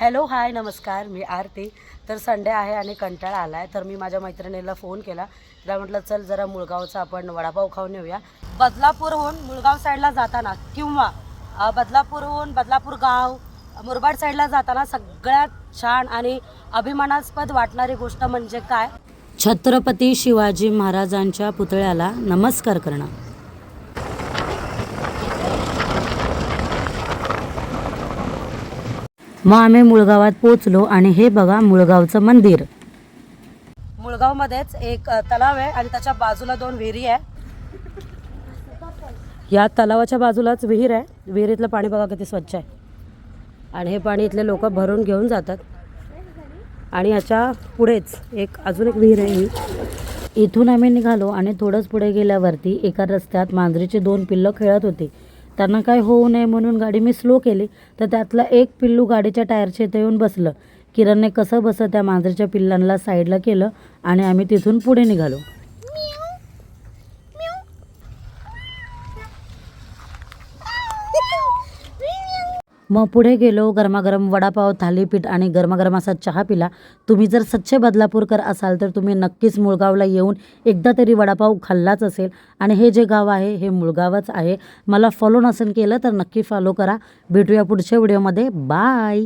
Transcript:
Hello hi नमस्कार, मी आरती. तर Sunday आहे आणि कंटाळा आला आहे, तर मी माझ्या मैत्रिणीला फोन केला. तिला म्हटलं चल जरा मुळगावचा आपण वडापाव खाऊन येऊया. बदलापूरहून मुळगाव साईडला जाताना किंवा बदलापूर गाव मुरबाड साईडला जाताना सगळ्यात छान आणि अभिमानास्पद वाटणारी गोष्ट म्हणजे काय, छत्रपती शिवाजी महाराजांच्या पुतळ्याला नमस्कार करणं. मग आम्ही मुळगावात पोचलो आणि हे बघा मुळगावचं मंदिर. मुळगावमध्येच एक तलाव आहे आणि त्याच्या बाजूला 2 विहिरी आहे. या तलावाच्या बाजूलाच विहीर आहे. विहिरीतलं पाणी बघा किती स्वच्छ आहे आणि हे पाणी इथले लोक भरून घेऊन जातात. आणि याच्या पुढेच अजून एक विहीर आहे. इथून आम्ही निघालो आणि थोडंच पुढे गेल्यावरती एका रस्त्यात मांजरीचे 2 पिल्लं खेळत होते. त्यांना काय होऊ नये म्हणून गाडी मी स्लो केली, तर त्यातलं एक पिल्लू गाडीच्या टायरच्या इथे येऊन बसलं. किरणने कसं बसं त्या मांजरीच्या पिल्लांना साईडला केलं आणि आम्ही तिथून पुढे निघालो. मग पुढे गेलो, गरमागरम वडापाव, थालीपीठ आणि गरमागरम असा चहा पिला. तुम्ही जर सच्चे बदलापूरकर असाल तर तुम्ही नक्कीच मुळगावला येऊन एकदा तरी वडापाव खाल्लाच असेल. आणि हे जे गाव आहे हे मुळगावच आहे. मला फॉलो नसेल केलं तर नक्की फॉलो करा. भेटूया पुढच्या व्हिडिओमध्ये. बाय.